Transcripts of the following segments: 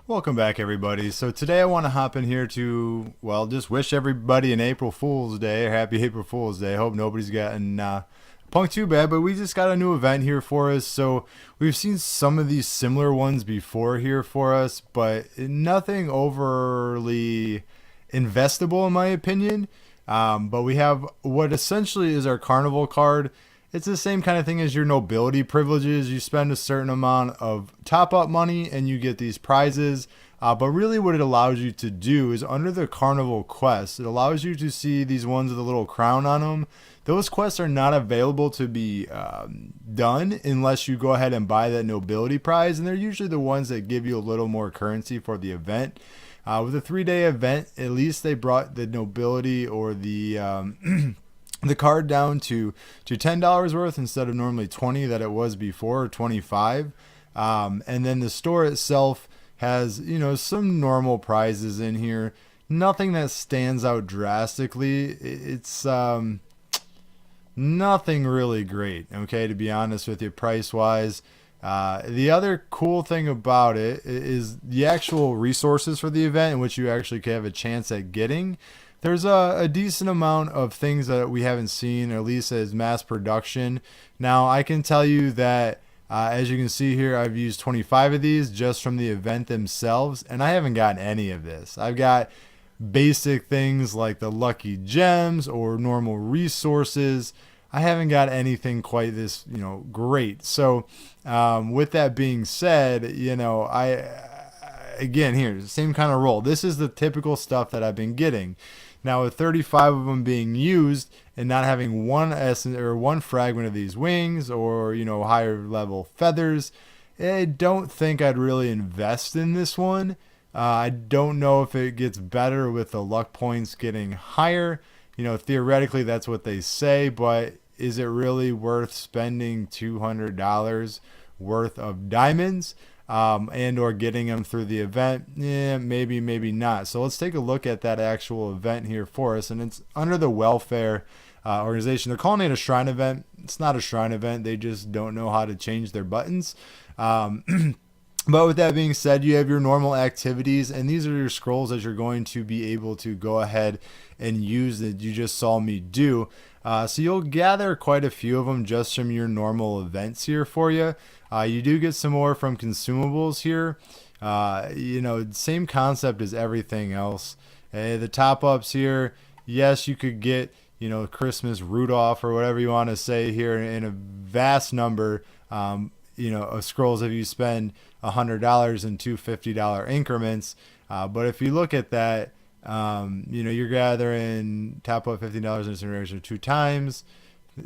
Welcome back, everybody. So today I want to hop in here to, well, just wish everybody an April Fool's Day, or Happy April Fool's Day. I hope nobody's gotten punked too bad, but we just got a new event here for us. So we've seen some of these similar ones before here for us, but nothing overly investable in my opinion. But we have what essentially is our carnival card. It's the same kind of thing as your nobility privileges. You spend a certain amount of top up money and you get these prizes. But really, what it allows you to do is under the carnival quest, it allows you to see these ones with a little crown on them. Those quests are not available to be done unless you go ahead and buy that nobility prize. And they're usually the ones that give you a little more currency for the event. With a 3-day event, at least they brought the nobility or the the card down to $10 worth instead of normally 20 that it was before, or 25. And then the store itself has, some normal prizes in here. Nothing that stands out drastically. It's nothing really great, okay, to be honest with you, price wise. The other cool thing about it is the actual resources for the event, in which you actually can have a chance at getting. There's a decent amount of things that we haven't seen, or at least as mass production. Now, I can tell you that, as you can see here, I've used 25 of these just from the event themselves, and I haven't gotten any of this. I've got basic things like the lucky gems or normal resources. I haven't got anything quite this, great. So, with that being said, again, here, same kind of roll. This is the typical stuff that I've been getting. Now, with 35 of them being used and not having one essence or one fragment of these wings or, higher level feathers, I don't think I'd really invest in this one. I don't know if it gets better with the luck points getting higher. Theoretically, that's what they say, but is it really worth spending $200 worth of diamonds? And or getting them through the event? Yeah, maybe not. So let's take a look at that actual event here for us. And it's under the welfare organization. They're calling it a shrine event. It's not a shrine event. They just don't know how to change their buttons. But with that being said, you have your normal activities, and these are your scrolls that you're going to be able to go ahead and use that you just saw me do. So you'll gather quite a few of them just from your normal events here for you. You do get some more from consumables here. Same concept as everything else. The top ups here, yes, you could get, Christmas Rudolph or whatever you want to say here in a vast number, of scrolls if you spend $100 in two $50 increments. But if you look at that, you're gathering top up $15 in incineration 2 times.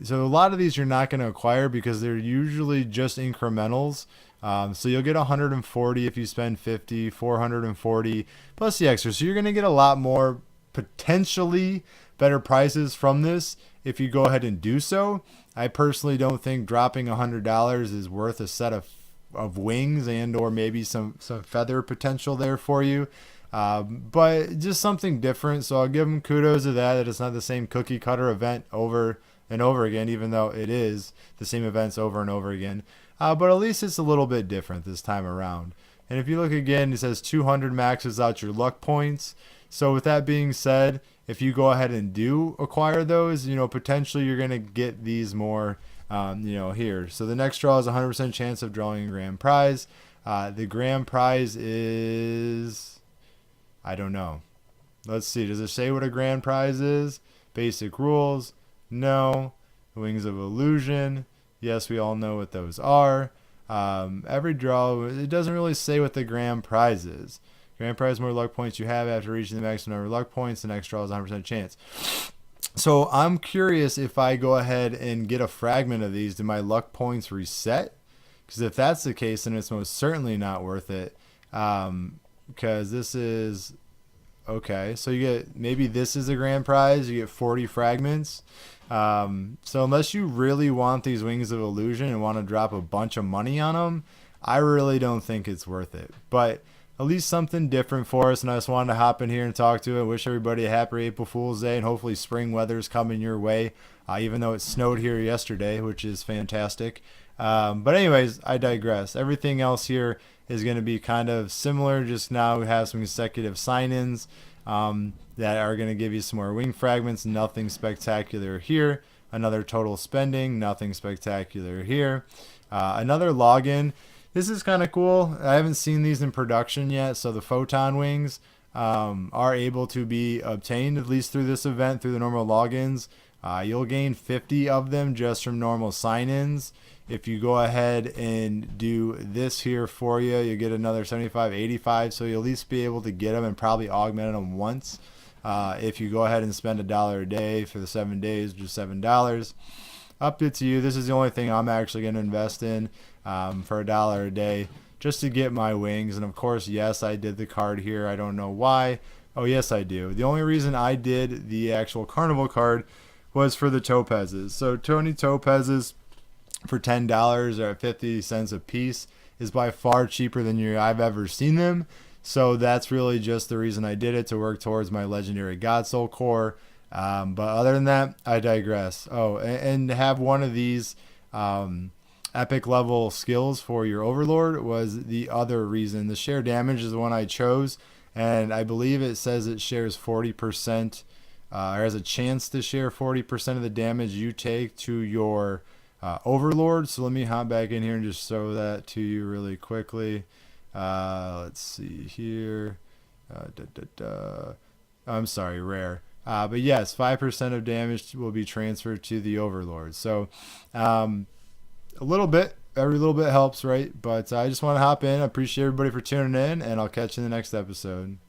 So a lot of these you're not going to acquire because they're usually just incrementals. So you'll get 140 if you spend 50, 440 plus the extra. So you're going to get a lot more potentially better prices from this if you go ahead and do so. I personally don't think dropping $100 is worth a set of wings and or maybe some feather potential there for you. But just something different. So I'll give them kudos to that it's not the same cookie cutter event over and over again, even though it is the same events over and over again. But at least it's a little bit different this time around. And if you look again, it says 200 maxes out your luck points. So with that being said, if you go ahead and do acquire those, potentially you're going to get these more, here. So the next draw is 100% chance of drawing a grand prize. The grand prize is, I don't know. Let's see. Does it say what a grand prize is? Basic rules. No. Wings of Illusion. Yes, we all know what those are. Every draw, it doesn't really say what the grand prize is. Grand prize, more luck points you have after reaching the maximum number of luck points. The next draw is 100% chance. So I'm curious if I go ahead and get a fragment of these, do my luck points reset? Because if that's the case, then it's most certainly not worth it. Because this is... Okay, so you get, maybe this is a grand prize. You get 40 fragments. So unless you really want these Wings of Illusion and want to drop a bunch of money on them, I really don't think it's worth it. But at least something different for us, and I just wanted to hop in here and talk to it. Wish everybody a happy April Fool's Day, and hopefully spring weather's coming your way, even though it snowed here yesterday, which is fantastic. But anyways, I digress. Everything else here is going to be kind of similar. Just now we have some consecutive sign-ins that are going to give you some more wing fragments. Nothing spectacular here. Another total spending. Nothing spectacular here. Another login. This is kind of cool. I haven't seen these in production yet. So the photon wings are able to be obtained, at least through this event, through the normal logins. You'll gain 50 of them just from normal sign-ins. If you go ahead and do this here for you, you get another 75, 85. So you'll at least be able to get them and probably augment them once. If you go ahead and spend $1 a day for the 7 days, just $7. Up to you. This is the only thing I'm actually going to invest in for $1 a day, just to get my wings. And of course, yes, I did the card here. I don't know why. Oh, yes, I do. The only reason I did the actual carnival card was for the topazes. So Tony topazes for $10 or 50 cents a piece is by far cheaper than I've ever seen them. So that's really just the reason I did it, to work towards my legendary God Soul core. But other than that, I digress. Oh, and have one of these epic level skills for your Overlord was the other reason. The share damage is the one I chose, and I believe it says it shares 40%, or has a chance to share 40% of the damage you take to your Overlord. So let me hop back in here and just show that to you really quickly. Let's see here. I'm sorry, rare. But yes, 5% of damage will be transferred to the Overlord. So a little bit, every little bit helps, right? But I just want to hop in. I appreciate everybody for tuning in, and I'll catch you in the next episode.